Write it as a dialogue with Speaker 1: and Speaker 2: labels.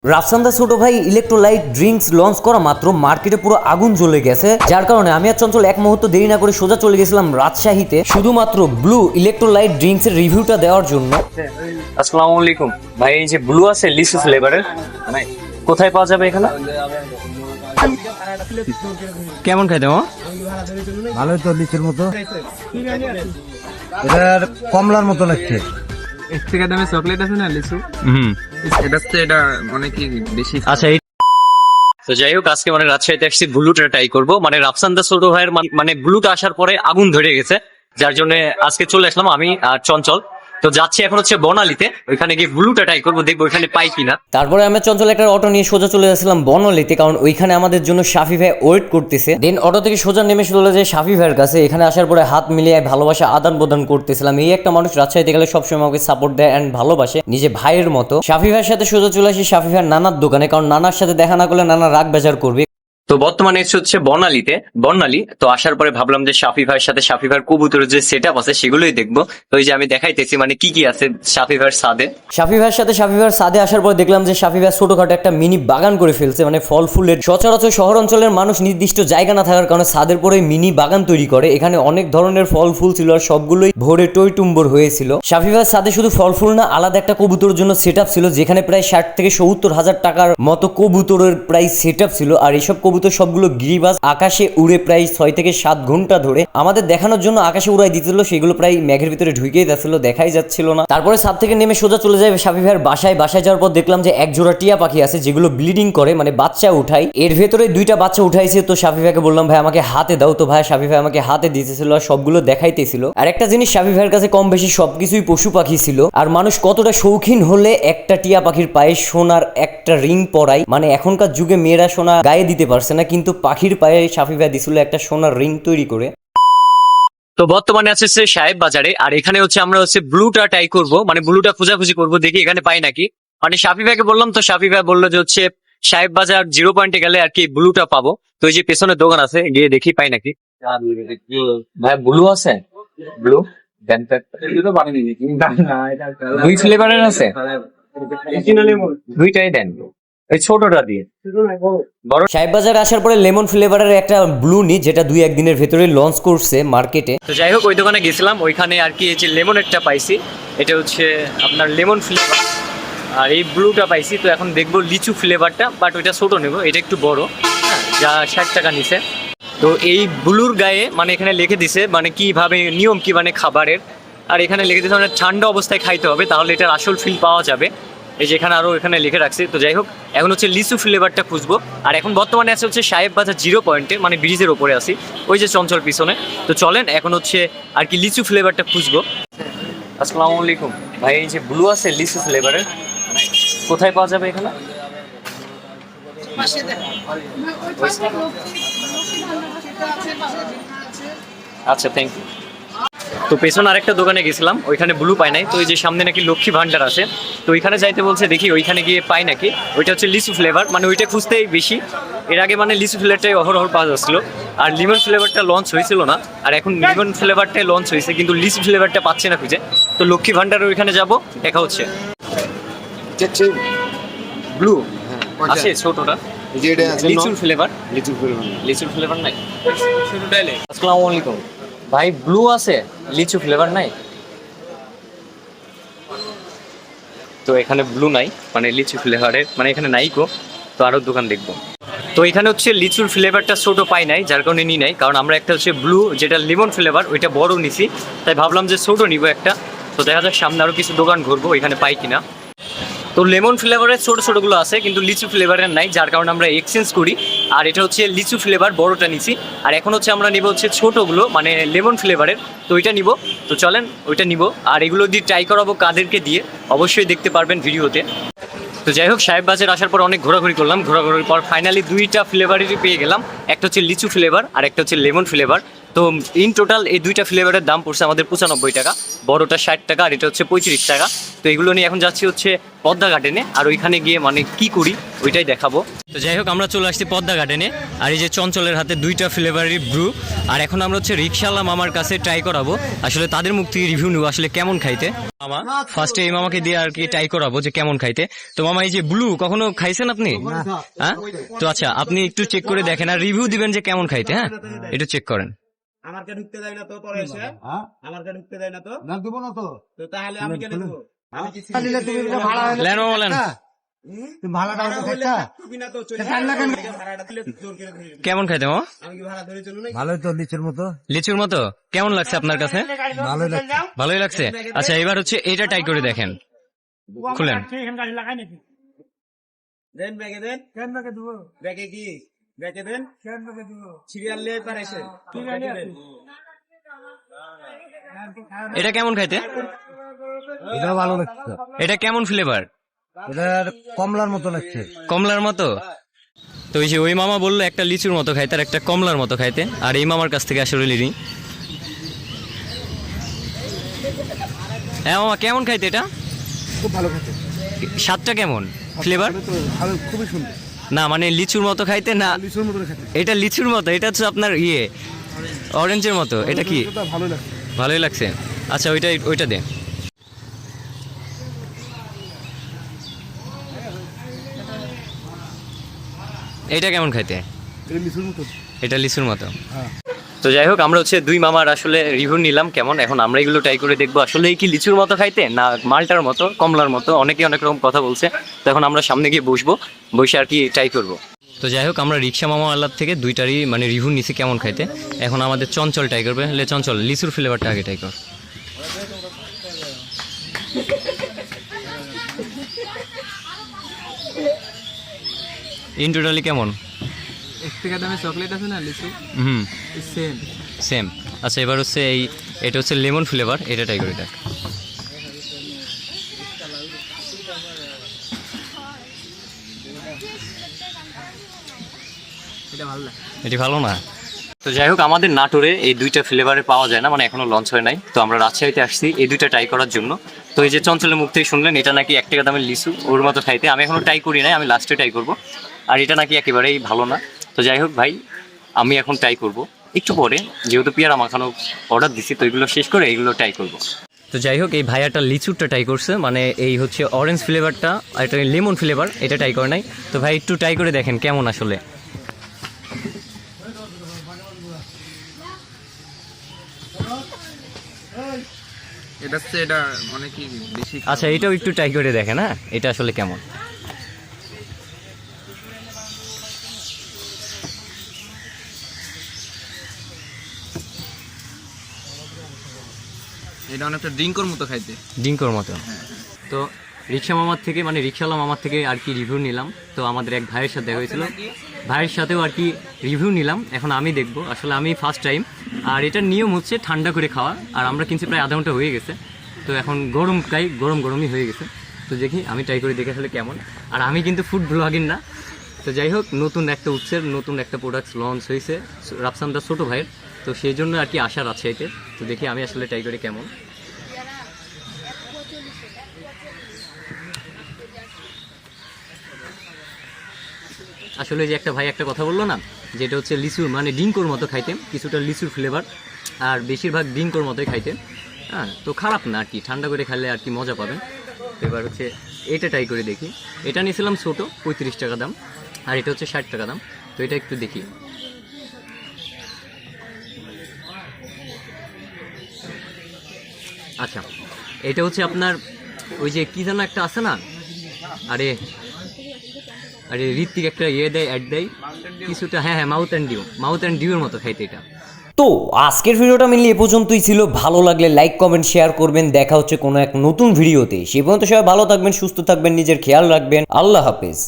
Speaker 1: রাফসান দা ছোট ভাই electrolyte drinks launch করা মাত্র মার্কেটে পুরো আগুন জ্বলে গেছে, যার কারণে আমি আর চঞ্চল এক মুহূর্ত দেরি না করে সোজা চলে গেছিলাম রাজশাহীতে শুধুমাত্র ব্লু ইলেকট্রোলাইট ড্রিঙ্কস এর রিভিউটা দেওয়ার জন্য।
Speaker 2: আসসালামু আলাইকুম ভাই, এই যে ব্লু আছে লিচু ফ্লেভারের, কোথায় পাওয়া যাবে এখানে? কেমন খাইতে
Speaker 3: ভালোই তো, লিচুর মতো। এটার কমলার মতো লাগছে।
Speaker 4: এর থেকে দামে চকলেট আছে না লিচু, এটা অনেকই বেশি।
Speaker 2: আচ্ছা, তো যাই হোক, আজকে মানে রাজশাহীতে আসছি ব্লুটা ট্রাই করবো। মানে রাফসান দা ছোট ভাইয়ের মানে ব্লুটা আসার পরে আগুন ধরে গেছে, যার জন্য আজকে চলে আসলাম আমি আর চঞ্চল। তো যাচ্ছি এখন হচ্ছে বনালীতে, ওইখানে গিয়ে ব্লুটা ট্রাই করবো, দেখবো ওইখানে পাই কিনা।
Speaker 1: তারপরে আমি চঞ্চল একটা অটো নিয়ে সোজা চলে যাচ্ছিলাম বনলিতে, কারণ ওইখানে আমাদের জন্য শাফি ভাই ওয়েট করতেছে। দেন অটো থেকে সোজা নেমে চলে যায় শাফি ভাইয়ের কাছে। এখানে আসার পরে হাত মিলিয়ে ভালোবাসা আদান প্রদান করতেছিলাম। এই একটা মানুষ রাজশাহীতে গেলে সবসময় আমাকে সাপোর্ট দেয় অ্যান্ড ভালোবাসে নিজে ভাইয়ের মতো। শাফি ভাইয়ের সাথে সোজা চলে আসি শাফি ভাইয়ের নানার দোকানে, কারণ নানার সাথে দেখা না করলে নানা রাগ বেজার করবে।
Speaker 2: তো বর্তমানে এসে হচ্ছে বর্ণালী। তো আসার পরে ভাবলাম যে শাফি ভাইয়ের সাথে শাফি ভাইয়ের কবুতরের যে সেট আপ আছে সেগুলোই দেখবো। তো এই যে আমি দেখাইতেছি মানে কি কি আছে শাফি ভাইয়ের ছাদে।
Speaker 1: শাফি ভাইয়ের সাথে শাফি ভাইয়ের ছাদে আসার পর দেখলাম যে শাফি ভাই ছোটখাটো একটা মিনি বাগান করে ফেলছে, মানে ফল ফুলের। সচরাচর শহর অঞ্চলের মানুষ নির্দিষ্ট জায়গা না থাকার কারণে ছাদের পরে মিনি বাগান তৈরি করে। এখানে অনেক ধরনের ফল ফুল ছিল আর সবগুলোই ভরে টইটুম্বর হয়েছিল। শাফি ভাইয়ের ছাদে শুধু ফল ফুল না, আলাদা একটা কবুতরের জন্য সেট আপ ছিল, যেখানে প্রায় 60 থেকে 70 হাজার টাকার মতো কবুতরের প্রায় সেট আপ ছিল। আর এইসব কবুতর সবগুলো গিরিবাজ আকাশে উড়ে প্রায় 6 থেকে 7 ঘন্টা ধরে আমাদের দেখানোর জন্য আকাশে উড়াই দিতেছিল। সেগুলো প্রায় মেঘের ভিতরে ঢুকেই যাচ্ছিল, দেখাই যাচ্ছিল না। তারপরে ছাদ থেকে নেমে সোজা চলে যায় শাফি ভাইয়ের বাসায় যাওয়ার পর দেখলাম যে এক জোড়া টিয়া পাখি আছে যেগুলো ব্লিডিং করে, মানে বাচ্চা উঠাই। এর ভেতরে 2টা বাচ্চা উঠাইছে। তো শাফি ভাইকে বললাম ভাই আমাকে হাতে দাও। তো ভাই শাফি ভাই আমাকে হাতে দিতেছিল আর সবগুলো দেখাইতেছিল। আর একটা জিনিস, শাফি ভাইয়ের কাছে কম বেশি সবকিছুই পশু পাখি ছিল। আর মানুষ কতটা শৌখিন হলে একটা টিয়া পাখির পায়ে সোনার একটা রিং পরায়, মানে এখনকার যুগে মেয়েরা সোনা গায়ে দিতে পারছে না, কিন্তু পাখির পায়ে শাফি ভাই দিছিল একটা সোনার রিং তৈরি করে।
Speaker 2: তো বর্তমানে আছে সাহেব বাজারে, আর এখানে হচ্ছে আমরা হচ্ছে ব্লুটা ট্রাই করবো, মানে ব্লুটা খোঁজাখুঁজি করবো, দেখি এখানে পাই নাকি। মানে শাফি ভাইকে বললাম, তো শাফি ভাই বললো যে হচ্ছে সাহেব বাজার 0 পয়েন্টে গেলে আর কি ব্লুটা পাবো। তো এই যে পেছনে দোকান আছে, গিয়ে দেখি পাই নাকি। ভাই ব্লু আছে? ব্লু দুই ফ্লেভারের আছে, দুইটাই দেন, ওই ছোটটা দিয়ে।
Speaker 1: সাহেব বাজারে আসার পরে লেমন ফ্লেভারের একটা ব্লু নি, যেটা 2-1 দিনের ভেতরে লঞ্চ করছে মার্কেটে।
Speaker 2: তো যাই হোক, ওই দোকানে গেছিলাম, ওইখানে আর কি এই যে লেমনেরটা পাইছি, এটা হচ্ছে আপনার লেমন ফ্লেভার, আর এই ব্লুটা পাইছি। তো এখন দেখবো লিচু ফ্লেভারটা, বাট ওইটা ছোট নেবো, এটা একটু বড়, হ্যাঁ, যা 60 টাকা নিছে। তো এই ব্লুর গায়ে মানে এখানে লিখে দিছে মানে কিভাবে নিয়ম কি মানে খাবারের, আর এখানে লিখে দিছে মানে ঠান্ডা অবস্থায় খাইতে হবে, তাহলে এটার আসল ফিল পাওয়া যাবে। এই যে এখানে আরো এখানে লিখে রাখছে। তো যাই হোক, এখন হচ্ছে লিচু ফ্লেভারটা খুঁজবো। আর এখন বর্তমানে আছে হচ্ছে সাহেব বাজার 0 পয়েন্টে, মানে ব্রিজের ওপরে আছি, ওই যে চঞ্চল পিছনে। তো চলেন এখন হচ্ছে আর কি লিচু ফ্লেভারটা খুঁজবো। আসসালামু আলাইকুম ভাই, এই যে ব্লু আছে লিচু ফ্লেভারের, কোথায় পাওয়া যাবে এখানে? আচ্ছা, থ্যাংক ইউ। তো পেছনে আরেকটা দোকানে গেছিলাম, ওইখানে ব্লু পাই নাই। তো এই যে সামনে নাকি লক্ষ্মী ভান্ডার আছে, তো ওইখানে যাইতে বলছে, দেখি ওইখানে গিয়ে পাই নাকি। ওইটা হচ্ছে লিচু ফ্লেভার, মানে ওইটা খুঁজতেই বেশি। এর আগে মানে লিচু ফ্লেভারটাই অহরহ পাওয়া যাচ্ছিল, আর লিমন ফ্লেভারটা লঞ্চ হয়েছিল না। আর এখন লিমন ফ্লেভারটাই লঞ্চ হয়েছে, কিন্তু লিচু ফ্লেভারটা পাচ্ছি না খুঁজে। তো লক্ষ্মী ভান্ডারের ওইখানে যাব, দেখা হচ্ছে। ব্লু আছে ছোটটা, লিচুর ফ্লেভার নাই। আসসালামু আলাইকুম ভাই, ব্লু আছে লিচু ফ্লেভার নাই? তো এখানে ব্লু নাই, মানে লিচু ফ্লেভারের মানে এখানে নাই গো। তো আরো দোকান দেখবো। তো এখানে হচ্ছে লিচুর ফ্লেভারটা ছোট পাই নাই, যার কারণে নিই নাই, কারণ আমরা একটা হচ্ছে ব্লু যেটা লিমন ফ্লেভার ওইটা বড় নিছি, তাই ভাবলাম যে ছোট নিবো একটা। তো দেখা যাক সামনে আরো কিছু দোকান ঘুরবো, এখানে পাই কিনা। তো লেমন ফ্লেভারের ছোটগুলো আছে, কিন্তু লিচু ফ্লেভারের নাই, যার কারণে আমরা এক্সচেঞ্জ করি। আর এটা হচ্ছে লিচু ফ্লেভার বড়টা নিছি, আর এখন হচ্ছে আমরা নিব হচ্ছে ছোটগুলো, মানে লেমন ফ্লেভারের। তো ওইটা নিব। তো চলেন ওইটা নিব, আর এগুলো দিয়ে ট্রাই করাবো কাদেরকে দিয়ে, অবশ্যই দেখতে পারবেন ভিডিওতে। তো যাই হোক, সাহেব বাজার আসার পর অনেক ঘোরাঘুরি করলাম, ঘোরাঘুরির পর ফাইনালি 2টা ফ্লেভারেরই পেয়ে গেলাম। একটা হচ্ছে লিচু ফ্লেভার আর একটা হচ্ছে লেমন ফ্লেভার। তো ইন টোটাল এই দুইটা ফ্লেভারের দাম পড়ছে আমাদের 95 টাকা, বড়টা 60 টাকা আর এটা হচ্ছে 35 টাকা। তো এগুলো নিয়ে এখন যাচ্ছি হচ্ছে পদ্মা গার্ডেনে, আর ওইখানে গিয়ে মানে কি করি ওইটাই দেখাবো। তো যাই হোক আমরা চলে আসছি পদ্মা গার্ডেনে, আর এই যে চঞ্চলের হাতে দুইটা ফ্লেভারের ব্রু, আর এখন আমরা হচ্ছে রিক্সাওয়ালা মামার কাছে ট্রাই করাবো, আসলে তাদের মুখ থেকে রিভিউ নেবো আসলে কেমন খাইতে। মামা ফার্স্টে এই মামাকে দিয়ে আর কি ট্রাই করাবো যে কেমন খাইতে। তো মামা এই যে ব্লু কখনো খাইছেন আপনি? হ্যাঁ, তো আচ্ছা আপনি একটু চেক করে দেখেন আর রিভিউ দিবেন যে কেমন খাইতে। হ্যাঁ একটু চেক করেন।
Speaker 5: আমাকে ঢুকতে দেয় না তো পরে এসে আমাকে ঢুকতে দেয় না তো
Speaker 3: না দেবো না তো
Speaker 5: তো তাহলে আমি কেন দেবো? আমি কি
Speaker 3: নিলে তুমি এটা ভাড়া হলে
Speaker 2: লেন মামা লেন।
Speaker 3: তুমি ভাড়াটা হলে
Speaker 5: হলে
Speaker 3: দেখতা
Speaker 5: তুমি না তো চলে ভাড়াটা দিলে জোর করে ধরে নিবি।
Speaker 2: কেমন খাইতে মামা?
Speaker 5: আমি কি ভাড়া ধরে চলু না?
Speaker 3: ভালোই তো লিচুর মতো
Speaker 2: লিচুর মতো কেমন লাগছে আপনার কাছে?
Speaker 3: ভালোই লাগছে
Speaker 2: ভালোই লাগছে। আচ্ছা এবার হচ্ছে এটা ট্রাই করে দেখেন, খুলেন।
Speaker 5: দেন ব্যাগে দেন কেন ব্যাগে দেব ব্যাগে কি ব্যাগে দেন কেন ব্যাগে দেব সিরিয়াল লে পারে এসে ব্যাগে দেন।
Speaker 2: এটা কেমন খাইতে?
Speaker 3: এটাও ভালো লাগছে
Speaker 2: এটা কেমন ফ্লেভার?
Speaker 3: এটার কমলার মতো লাগছে
Speaker 2: কমলার মতো। তো ওই যে ওই মামা বললো একটা লিচুর মতো খাইতে আর একটা কমলার মতো খাইতে, আর এই মামার কাছ থেকে আসলে লিরি। হ্যাঁ মামা কেমন খাইতে এটা?
Speaker 3: খুব ভালো খেতে
Speaker 2: স্বাদটা কেমন ফ্লেভার?
Speaker 3: ভালো খুবই সুন্দর
Speaker 2: না মানে লিচুর মতো খাইতে না,
Speaker 3: লিচুর মতো খেতে
Speaker 2: এটা লিচুর মতো, এটা হচ্ছে আপনার ইয়ে অরেঞ্জের মতো। এটা কি
Speaker 3: ভালো লাগছে
Speaker 2: ভালোই লাগছে? আচ্ছা ওইটা দে। এটা কেমন খাইতে?
Speaker 3: এটা লিচুর মতো
Speaker 2: এটা লিচুর মতো।
Speaker 3: হ্যাঁ
Speaker 2: তো যাই হোক আমরা হচ্ছে দুই মামার আসলে রিভিউ নিলাম কেমন, এখন আমরা এগুলো ট্রাই করে দেখবো আসলে কি লিচুর মতো খাইতে না মালটার মতো কমলার মতো। অনেকে অনেক রকম কথা বলছে, তো এখন আমরা সামনে গিয়ে বসবো, বসে আর কি ট্রাই করবো। তো যাই হোক আমরা রিক্সা মামা আল্লাহ থেকে দুইটারই মানে রিভিউ নিছি কেমন খাইতে। এখন আমাদের চঞ্চল ট্রাই করবে, চঞ্চল লিচুর ফ্লেভারটা আগে ট্রাই কর। ইন টোটালি কেমন?
Speaker 4: 1 টাকা দামে চকলেট আছে না লিচু,
Speaker 2: হুম
Speaker 4: সেম।
Speaker 2: সেম। আচ্ছা এবার হচ্ছে এটা হচ্ছে লেমন ফ্লেভার, এটা ট্রাই করে দেখ।
Speaker 4: এটা ভালো লাগে।
Speaker 2: এটি ভালো না? তো যাই হোক আমাদের নাটোরে এই দুইটা ফ্লেভারে পাওয়া যায় না, মানে এখনো লঞ্চ হয় নাই। তো আমরা রাজশাহীতে আসছি এই দুইটা ট্রাই করার জন্য। তো এই যে চঞ্চলের মুখ থেকে শুনলেন এটা নাকি 1 টাকা দামের লিচু, ওর মতো খাইতে। আমি এখনো ট্রাই করি নাই, আমি লাস্টে ট্রাই করবো। আর এটা নাকি একেবারেই ভালো না। তো যাই হোক ভাই আমি এখন ট্রাই করব একটু পরে, যেহেতু পেয়ারা মাখানো অর্ডার দিছি, তো এগুলো শেষ করে এগুলো ট্রাই করব। তো যাই হোক এই ভাইয়াটা লিচুরটা ট্রাই করছে, মানে এই হচ্ছে অরেঞ্জ ফ্লেভারটা আর এটা লেমন ফ্লেভার, এটা ট্রাই করে নাই। তো ভাই একটু ট্রাই করে দেখেন কেমন আসলে।
Speaker 4: এটা অনেকই বেশি।
Speaker 2: আচ্ছা এটাও একটু ট্রাই করে দেখেন, হ্যাঁ এটা আসলে কেমন।
Speaker 4: এটা অনেকটা ড্রিঙ্কর মতো খাইতে।
Speaker 2: ডিঙ্কর মতো। তো রিক্সা মামার থেকে মানে রিক্সাওয়ালা মামার থেকে আর কি রিভিউ নিলাম। তো আমাদের এক ভাইয়ের সাথে দেখা হয়েছিল, ভাইয়ের সাথেও আর কি রিভিউ নিলাম। এখন আমি দেখবো, আসলে আমি ফার্স্ট টাইম। আর এটার নিয়ম হচ্ছে ঠান্ডা করে খাওয়া, আর আমরা কিনছি প্রায় আধা ঘন্টা হয়ে গেছে। তো এখন গরমই হয়ে গেছে। তো দেখি আমি ট্রাই করে দেখে আসলে কেমন। আর আমি কিন্তু ফুড ব্লগিং না। তো যাই হোক নতুন একটা উৎসের নতুন একটা প্রোডাক্ট লঞ্চ হয়েছে রাফসান দা ছোটো ভাইয়ের, তো সেই জন্য আর কি আশা রাজশাহীতে। তো দেখি আমি আসলে ট্রাই করি কেমন। আসলে যে একটা ভাই একটা কথা বললো না, যেটা হচ্ছে লিচুর মানে ডিঙ্কোর মতো খাইতে, কিছুটা লিচুর ফ্লেভার আর বেশিরভাগ ডিঙ্কোর মতোই খাইতে। হ্যাঁ তো খারাপ না আর কি, ঠান্ডা করে খেলে আর কি মজা পাবেন। তো এবার হচ্ছে এটা ট্রাই করে দেখি। এটা নিয়েছিলাম ছোটো 35 টাকা দাম, আর এটা হচ্ছে 60 টাকা দাম। তো এটা একটু দেখি। আচ্ছা এটা হচ্ছে আপনার ওই যে কি যেন একটা আছে না, আরে ঋত্বিক একটা দেয় অ্যাড দেয় কিছুটা, হ্যাঁ মাউথ অ্যান্ড ডিউর মতো খাইতে এটা।
Speaker 1: তো আজকের ভিডিওটা মেনলি এ পর্যন্তই ছিল। ভালো লাগলে লাইক কমেন্ট শেয়ার করবেন। দেখা হচ্ছে কোনো এক নতুন ভিডিওতে। সে পর্যন্ত সবাই ভালো থাকবেন, সুস্থ থাকবেন, নিজের খেয়াল রাখবেন। আল্লাহ হাফেজ।